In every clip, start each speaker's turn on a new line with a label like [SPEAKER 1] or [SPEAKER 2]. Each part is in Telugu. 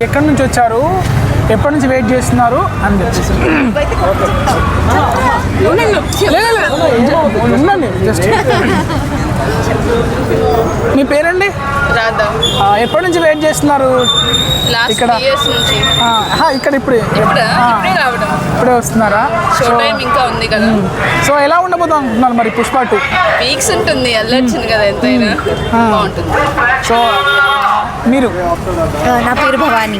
[SPEAKER 1] ఎక్కడి నుంచి వచ్చారు, ఎప్పటి నుంచి వెయిట్ చేస్తున్నారు అని చెప్పేసి ఉండండి. జస్ట్ మీ పేరండి?
[SPEAKER 2] రాధా.
[SPEAKER 1] ఎప్పటి నుంచి వెయిట్ చేస్తున్నారు ఇక్కడ? ఇక్కడ ఇప్పుడే వస్తున్నారా?
[SPEAKER 2] ఇంకా ఉంది కదా.
[SPEAKER 1] సో ఎలా ఉండబోతుంది అనుకుంటున్నారు మరి పుష్ప 2?
[SPEAKER 2] వీక్స్ ఉంటుంది, వెళ్ళొచ్చింది కదా, ఎంతైనా బాగుంటుంది.
[SPEAKER 1] సో మీరు?
[SPEAKER 3] నా పేరు భవానీ.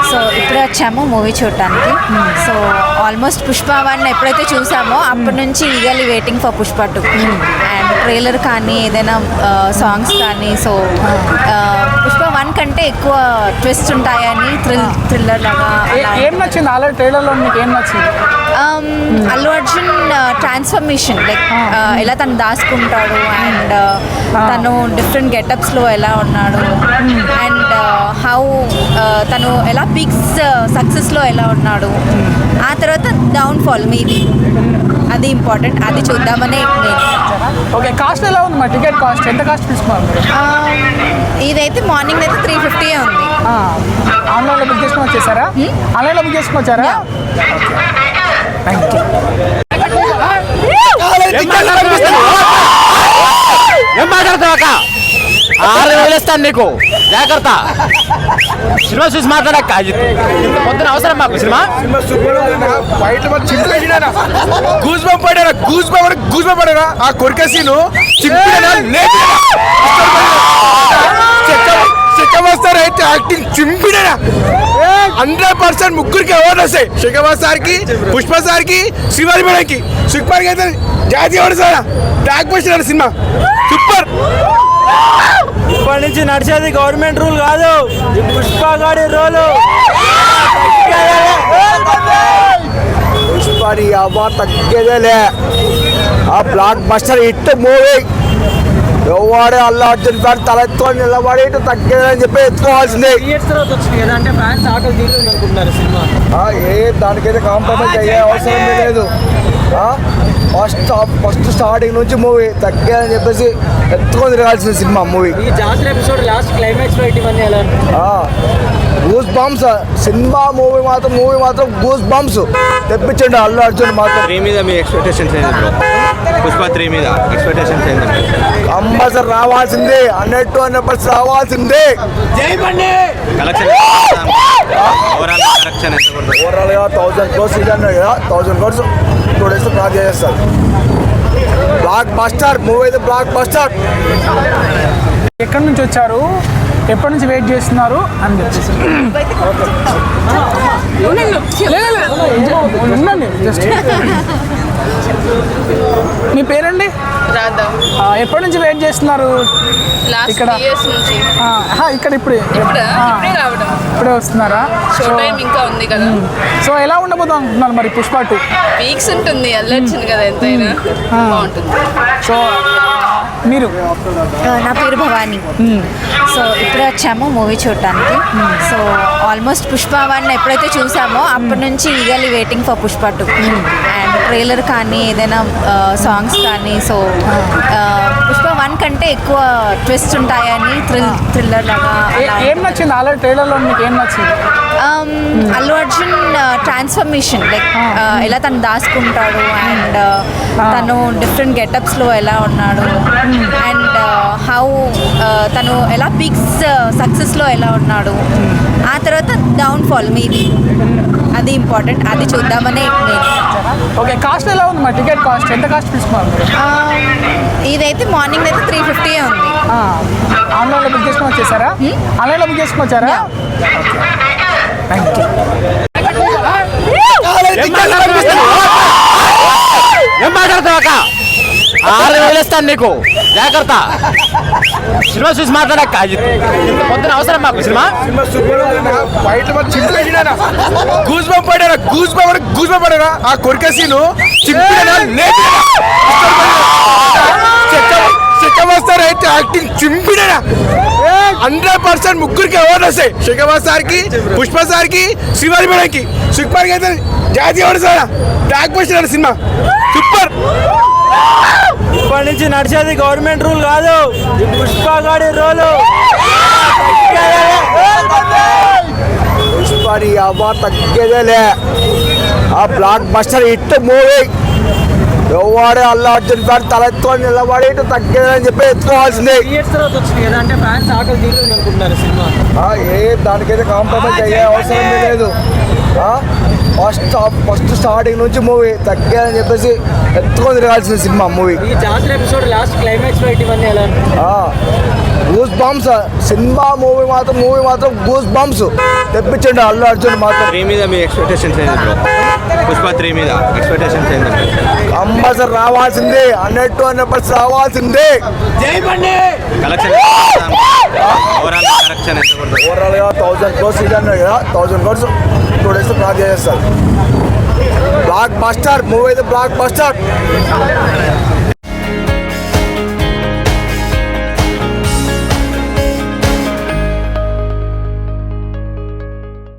[SPEAKER 3] సో ఇప్పుడే వచ్చాము మూవీ చూడటానికి. సో ఆల్మోస్ట్ పుష్ప 1 ఎప్పుడైతే చూసామో అప్పటి నుంచి eagerly waiting for Pushpa 2. And trailer కానీ ఏదైనా సాంగ్స్ కానీ, సో పుష్ప 1 కంటే ఎక్కువ ట్విస్ట్ ఉంటాయని, థ్రిల్లర్ లాగా.
[SPEAKER 1] ఏం నచ్చింది ఆల్రెడీ ట్రైలర్లో మీకు? ఏం నచ్చింది?
[SPEAKER 3] అల్లు అర్జున్ ట్రాన్స్ఫర్మేషన్, లైక్ ఎలా తను దాచుకుంటాడు అండ్ తను డిఫరెంట్ గెటప్స్లో ఎలా ఉన్నాడు అండ్ హౌ తను ఎలా పీక్స్ సక్సెస్లో ఎలా ఉన్నాడు, ఆ తర్వాత డౌన్ఫాల్ మేబీ అది ఇంపార్టెంట్. అది చూద్దామని నేను.
[SPEAKER 1] ఓకే, కాస్ట్ ఎలా ఉంది మా టికెట్ కాస్ట్? ఎంత కాస్ట్ తీసుకున్నారు?
[SPEAKER 3] ఇదైతే మార్నింగ్ అయితే 350 ఉంది.
[SPEAKER 1] ఆన్లైన్లో బుక్ చేసుకుని వచ్చేసారా? ఆన్లైన్లో బుక్ చేసుకుని వచ్చారా? Thank you.
[SPEAKER 4] ఏం మాట్లాడతావు? 6,000 ఇస్తాను నీకు, జాగ్రత్త. సినిమా చూసి మాట్లాడక్క. పొద్దున అవసరం మాకు సినిమా.
[SPEAKER 5] గూస్ పడారా ఆ కొరికేసీను చెక్కవస్తారైతే యాక్టింగ్ చింపినా 100% ముగ్గురికి అవార్డు వస్తాయి. శేఖర్ సార్కి, పుష్ప సార్కి, శ్రీవారి మేడంకి. సుకుమార్కి అయితే జాతీయ award sir. Block buster cinema super.
[SPEAKER 4] ఇప్పటి నుంచి నడిచేది గవర్నమెంట్ రూల్ కాదు, పుష్ప గాడి రోలు.
[SPEAKER 5] పుష్పని అవార్డు తగ్గేదేలే. ఆ బ్లాక్ బస్టర్ హిట్ మూవీ. ఎవడే అల్లు అర్జున్ ఫ్యాన్ తలెత్తుకొని నిలబడి తగ్గేదని చెప్పి ఎత్తుకోవాల్సిందే. దానికైతే కాంప్రమైజ్ అయ్యే అవసరం లేదు. ఫస్ట్ స్టార్టింగ్ నుంచి మూవీ తగ్గేదని చెప్పేసి ఎత్తుకొని తిరగాల్సిన సినిమా మూవీ. గూస్ బంప్స్ సినిమా. మూవీ మాత్రం గూస్ బంప్స్ తెప్పించండి అల్లు అర్జున్ మాత్రం.
[SPEAKER 4] 3 మీద మీ ఎక్స్పెక్టేషన్స్ ఏంటి? పుష్ప 3 మీద ఎక్స్పెక్టేషన్స్ ఏంటి?
[SPEAKER 5] కంపల్సరీ రావాల్సిందే, 100% రావాల్సిందే.
[SPEAKER 4] కలెక్షన్ ఓవరాల్ కలెక్షన్ ఎంత?
[SPEAKER 5] ఓవరాల్గా 1000 crores ఇది అన్నాడు కదా, 1000 crores 2 days క్రాస్ చేస్తారు. బ్లాక్ బస్టర్ మూవీ అయితే బ్లాక్ బస్టర్.
[SPEAKER 1] ఎక్కడి నుంచి వచ్చారు, ఎప్పటి నుంచి వెయిట్ చేస్తున్నారు అని చెప్పేసి ఉండండి. జస్ట్ మీ పేరండి?
[SPEAKER 2] రాధా.
[SPEAKER 1] ఎప్పటి నుంచి వెయిట్ చేస్తున్నారు ఇక్కడ? ఇక్కడ ఇప్పుడే వస్తున్నారా?
[SPEAKER 2] ఇంకా ఉంది కదా.
[SPEAKER 1] సో ఎలా ఉండబోతుంది అనుకుంటున్నారు మరి పుష్ప 2?
[SPEAKER 2] వీక్స్ ఉంటుంది, వెళ్ళొచ్చింది కదా, ఎంతైనా బాగుంటుంది.
[SPEAKER 1] సో మీరు?
[SPEAKER 3] నా పేరు భవానీ. సో ఇప్పుడే వచ్చాము మూవీ చూడటానికి. సో ఆల్మోస్ట్ పుష్ప 1 ఎప్పుడైతే చూసామో అప్పటి నుంచి eagerly waiting for Pushpa 2. And trailer కానీ ఏదైనా సాంగ్స్ కానీ, సో పుష్ప 1 కంటే ఎక్కువ ట్విస్ట్ ఉంటాయని, థ్రిల్లర్ లాగా.
[SPEAKER 1] ఏం నచ్చింది ఆల్రెడీ ట్రైలర్లో మీకు? ఏం నచ్చింది?
[SPEAKER 3] అల్లు అర్జున్ ట్రాన్స్ఫర్మేషన్, లైక్ ఎలా తను దాచుకుంటాడు అండ్ తను డిఫరెంట్ గెటప్స్లో ఎలా ఉన్నాడు అండ్ హౌ తను ఎలా పీక్స్ సక్సెస్లో ఎలా ఉన్నాడు, ఆ తర్వాత డౌన్ఫాల్ మేబీ అది ఇంపార్టెంట్. అది చూద్దామని నేను.
[SPEAKER 1] ఓకే, కాస్ట్ ఎలా ఉంది మా టికెట్ కాస్ట్? ఎంత కాస్ట్ తీసుకున్నారు?
[SPEAKER 3] ఇదైతే మార్నింగ్ అయితే 350 ఉంది.
[SPEAKER 1] ఆన్లైన్లో బుక్ చేసుకుని వచ్చేసారా? ఆన్లైన్లో బుక్ చేసుకుని వచ్చారా? Thank you.
[SPEAKER 4] ఏం మాట్లాడతావు? 6,000 ఇస్తాను నీకు, జాగ్రత్త. సినిమా చూసి మాట్లాడక్క. పొద్దున అవసరం మాకు సినిమా.
[SPEAKER 5] గూస్ పడారా ఆ కొరికేసీను చెక్కవస్తారైతే యాక్టింగ్ చింపినా 100% ముగ్గురికి అవార్డు వస్తాయి. శేఖర్ సార్కి, పుష్ప సార్కి, శ్రీవారి మేడంకి. సుకుమార్కి అయితే జాతీయ award sir. Block buster cinema super.
[SPEAKER 4] ఇప్పటి నుంచి నడిచేది గవర్నమెంట్ రూల్ కాదు, పుష్ప గాడి రోలు.
[SPEAKER 5] నీ అవ్వ తగ్గేదేలే. ఆ బ్లాక్ బస్టర్ హిట్ మూవీ. ఎవడే అల్లు అర్జున్ ఫ్యాన్ తలెత్తుకొని నిలబడి ఇటు తగ్గేదని చెప్పి ఎత్తుకోవాల్సిందే. ఏ దానికైతే కాంప్రమైజ్ అయ్యే అవసరం లేదు. ఫస్ట్ స్టార్టింగ్ నుంచి మూవీ తగ్గేదని చెప్పేసి ఎత్తుకొని తిరగాల్సిన సినిమా మూవీ. గూస్ బంప్స్ సినిమా మూవీ మాత్రం గూస్ బంప్స్ తెప్పించండి అల్లు అర్జున్ మాత్రం.
[SPEAKER 4] 3 మీద మీ ఎక్స్పెక్టేషన్స్ ఏంటి బ్రో? పుష్ప 3 మీద ఎక్స్పెక్టేషన్స్ ఏంటంటే
[SPEAKER 5] కంపల్సరీ రావాల్సిందే, 100% రావాల్సిందే.
[SPEAKER 4] కలెక్షన్ ఓవరాల్ కలెక్షన్ ఎంత ఉంటుంది?
[SPEAKER 5] ఓవరాల్గా 1000 crores ఇది అన్నాడు కదా, 1000 crores 2 days ప్లాన్ చేస్తారు. బ్లాక్ బస్టర్ మూవీ అయితే బ్లాక్ బస్టర్.